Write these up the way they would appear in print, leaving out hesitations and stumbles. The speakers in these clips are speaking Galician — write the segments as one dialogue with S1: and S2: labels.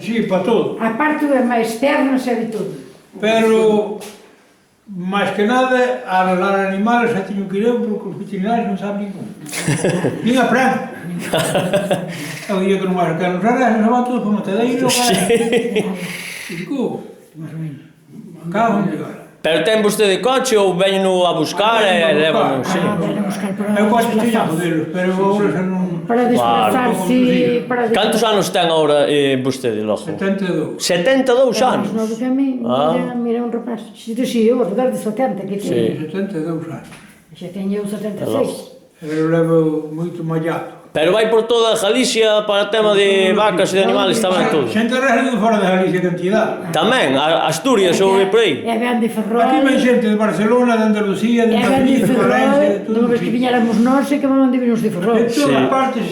S1: Sí, para todo.
S2: A parte externa se de todo.
S1: Pero, máis que nada, a arreglar animales xa teño que ir eu, porque os veterinarios non saben ningún. Nin aprende. É o día que non vai a nos arreglan, se van todos para Matadeiro, e digo, cago en Dios.
S3: Pero ten vostede coche ou veño a buscar e levan, sí.
S2: Van a buscar para
S1: Eu coche teño modelos, pero agora xa non...
S2: para desplazarse, para
S3: Cantos anos ten agora vostede, logo?
S1: 72.
S3: 72
S2: máis
S3: anos?
S2: novo que a mí, mira un rapaz, si eu, rodar de 70 que
S3: Sí.
S2: ten,
S1: 72 anos.
S2: xa teño 76.
S1: Eu levo moito mallado.
S3: Pero vai por toda Galicia para o tema de vacas e de animales tamén todo.
S1: Xente rara de fora de Galicia cantidad.
S3: Tamén, Asturias ou por aí.
S2: E ven de Ferrol,
S1: Aquí ven xente de Barcelona, de Andalucía, de
S2: e ven de
S1: Madrid, de Valencia, de
S2: Ferrol,
S1: todo.
S2: unha vez que viñéramos nós, e que van de vinos de Ferrol.
S1: De todas partes,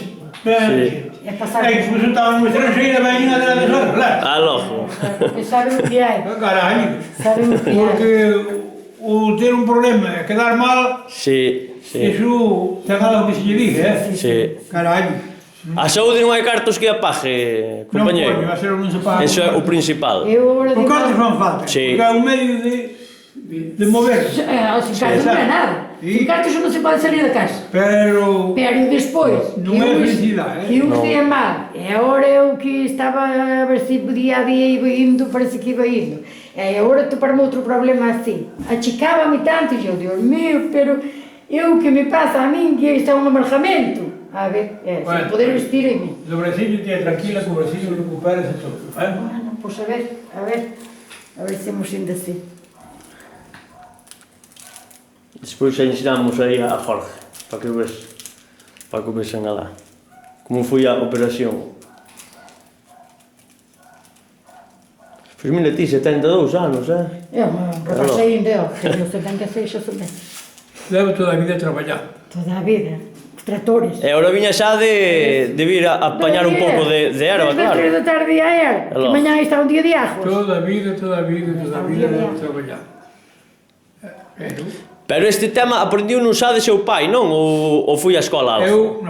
S1: ven xente.
S2: E pasar,
S1: E incluso estaban numa estranxeira, veñen a de nosotros, claro.
S3: Ah, logo.
S2: que saben o que hai,
S1: Caralho.
S2: saben o que hai.
S1: Porque o ter un problema e quedar mal,
S3: Sí, sí,
S1: iso ten algo que se lle diga,
S3: sí.
S1: Caralho.
S3: A saúde non hai cartos que a pague,
S1: Non pode,
S3: compañeiro.
S1: vai ser non se paga.
S3: Eso é o principal.
S2: Eu agora
S1: Os
S2: digo,
S1: cartos fan falta,
S3: Sí.
S1: porque é un medio de moverse.
S2: os cartos non é nada.
S1: Sí.
S2: Os cartos non se pode salir da casa.
S1: Pero
S2: Pero despois,
S1: Non é felicidade,
S2: que uns días mal, e agora eu que estaba a ver se día a día iba indo, parece que iba indo. E agora toparme outro problema así. Achicábame tanto, e eu, Dios mío, pero eu que me pasa a min, que está un amargamento. A ver,
S1: Bueno.
S2: sin poder vestirme.
S1: do bracillo te tranquila, que o bracillo recuperas e todo.
S2: Bueno, pois a ver se hemos indo así.
S3: Despois xa ensinamos aí a Jorge, para que o vesen alá. Como foi a operación. Pois mira ti, 72 anos,
S2: Eu, rapaz ainda, eu, tenho 76, xa son
S1: Levo toda a vida traballando.
S2: toda a vida. Os tratores.
S3: E agora viña xa de vir a apañar un pouco de erva,
S2: Desde as 3
S3: claro.
S2: da tarde a erva.
S3: É logo.
S2: Que mañá está un día de ajos.
S1: Toda a vida levo traballando.
S3: Pero este tema aprendiu non xa de seu pai, non? Ou foi a escola algo?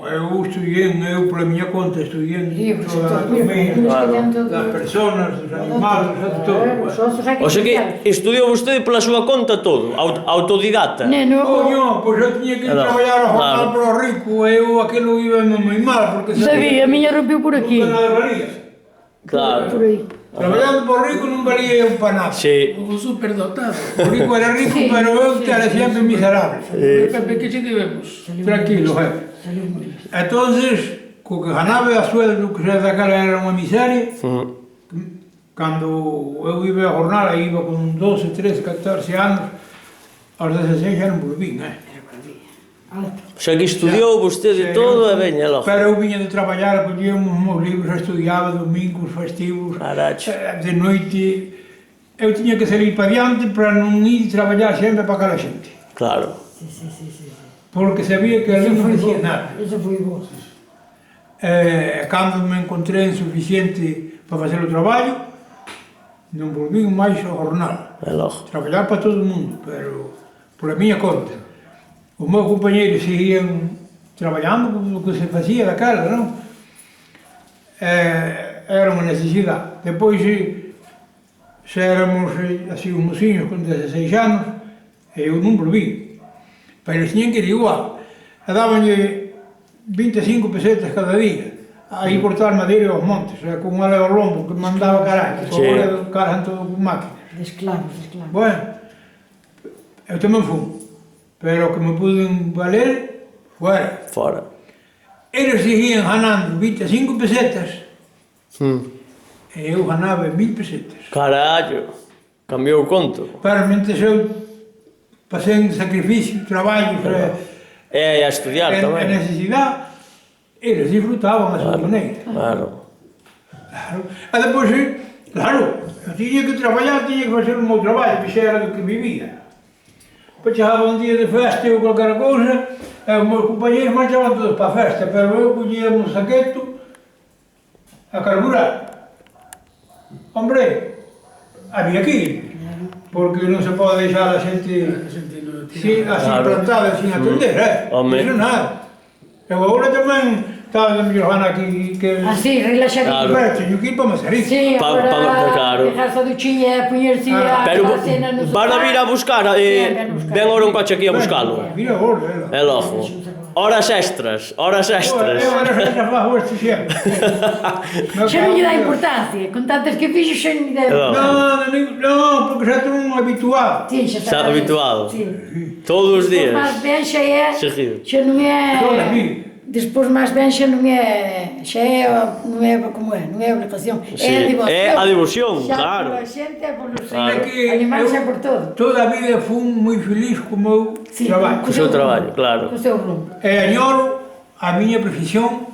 S1: Eu estudiei, eu pola miña conta estudiei
S2: Libros,
S1: toda a
S2: todos os
S1: anatomía,
S2: libros,
S1: das personas, dos animales, de todo.
S3: O sea que estudiou vostede pola súa conta todo, autodidata.
S2: Neno,
S1: Coño, pois eu tiña que traballar a jornal
S3: Claro.
S1: para o rico, eu aquilo iba moi mal, porque
S2: sabía, a miña rompeu por aquí.
S1: nunca nada valía.
S2: Por
S3: Claro.
S2: aí.
S1: Traballando para o rico non valía un para nada.
S3: Sí.
S4: O superdotado.
S1: O rico era rico,
S2: Sí,
S1: pero eu era sempre miserable.
S4: Pepe, que che debemos?
S1: Tranquilo, Entonces, co que ganaba a sueldo, que xa daquela era unha miseria, cando eu iba a jornal, aí iba con 12, 13, 14 anos, aos 16 xa non volvín,
S3: O sea que estudiou vostede todo e veña logo.
S1: Pero eu viña de traballar, collía uns meus libros, estudiaba domingos, festivos,
S3: Caracho.
S1: de noite. Eu tiña que salir para diante para non ir traballar sempre para aquela xente.
S3: Claro.
S1: Porque sabía que ali non facía nada.
S2: Eso foi bo.
S1: Cando me encontrei insuficiente para facer o traballo, non volvín máis ao jornal.
S3: E logo.
S1: Traballar para todo o mundo, pero por a miña conta. Os meus compañeros seguían traballando con o que se facía daquela, non? Era unha necesidade. Depois, xa éramos así uns mociños con 16 anos, e eu non volví. Pero eles tiñan que ir igual. E dabanlle 25 pesetas cada día a ir cortar madeira aos montes, con un aleo lombo que mandaba caralho, que
S3: Sí.
S1: agora cargan todo con máquina.
S2: De esclavos, de esclavos.
S1: Bueno, eu tamén fui, pero o que me puden valer, fuera.
S3: Fora.
S1: Eles seguían ganando 25 pesetas, e eu ganaba 1000 pesetas.
S3: Carallo. Cambiou o conto.
S1: Pero mentres eu pasei en sacrificio, traballo,
S3: E a estudiar
S1: e
S3: tamén.
S1: necesidade, eles disfrutaban a súa maneira.
S3: Claro.
S1: Claro. E depois, claro, eu tiña que traballar, tiña que facer o meu traballo, que xa era do que vivía. Pois chegaba un día de festa ou calquera cousa, e os meus compañeros marchaban todos para a festa, pero eu collía un saqueto a carburar. Hombre, había que ir, porque non se pode deixar a xente así
S4: Sentindo
S1: plantada, sin atender,
S3: Home.
S1: Iso nada. Eu agora tamén estaba de mellor gana aquí que...
S2: Así, relaxadito.
S1: Pero teño que ir para Mazariz.
S2: Sí, agora
S3: claro.
S2: dejarse a duchiña e poñerse a
S3: Pero
S2: cena no
S3: van a vir a buscar, ven ahora un coche aquí a buscalo.
S1: Mira agora,
S3: É logo. Horas extras, horas extras.
S1: Eu agora xa fago este sempre.
S2: Xa non lle dá importancia, con tantas que fixo xa non lle dá importancia.
S1: Non, porque xa estou un habituado.
S2: Sí, xa
S3: Está habituado.
S2: Sí.
S3: Todos os días.
S2: Despois máis ben xa é...
S3: Seguido.
S2: Xa non
S1: Toda a
S2: é...
S1: vida.
S2: Despois máis ben xa non é... Xa é... Non é como é, non é obligación.
S3: Sí,
S2: É a devoción.
S3: é a devoción,
S2: Xa
S3: claro.
S2: pola xente e polo
S3: Claro.
S2: señor. Animal xa por todo.
S1: Toda a vida fui moi feliz co meu
S2: Sí,
S1: traballo.
S3: Co seu traballo, claro.
S2: Co seu rumbo.
S1: E añoro a miña profesión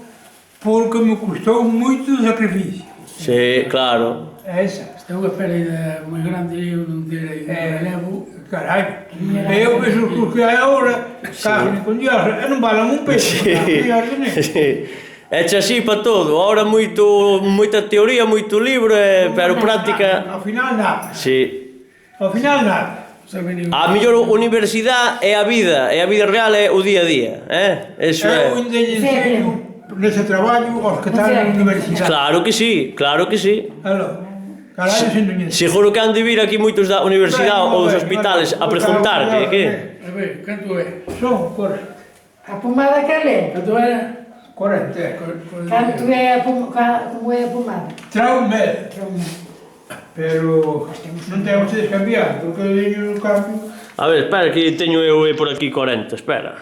S1: porque me custou moito sacrificio.
S3: Sí, claro.
S1: É esa.
S4: Esta é unha pérdida moi grande e eu non terei relevo.
S1: Carai, eu penso que os que hai agora, carne con Dios, e non valan un peso.
S3: Sí. Eche así para todo. Ahora moita teoría, moito libro, pero práctica...
S1: Ao final nada.
S3: Sí.
S1: Ao final nada.
S3: A mellor universidade é a vida real é o día a día, Eso é.
S1: Eu ainda lle ensino nese traballo aos que están na universidade.
S3: Claro que sí, claro que sí.
S1: Aló, caralho, sen ensino.
S3: Seguro que han de vir aquí moitos da universidade ou dos hospitales a preguntar que
S4: A ver, canto é?
S1: Son 40.
S2: A pomada cal é?
S4: Canto era?
S1: 40.
S2: Canto é a pomada? Como é a pomada?
S1: Traume. Pero non temos que descambiar, porque eu teño o cambio.
S3: A ver, espera que teño eu por aquí 40, espera.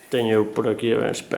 S3: Teño eu por aquí, a ver, espera.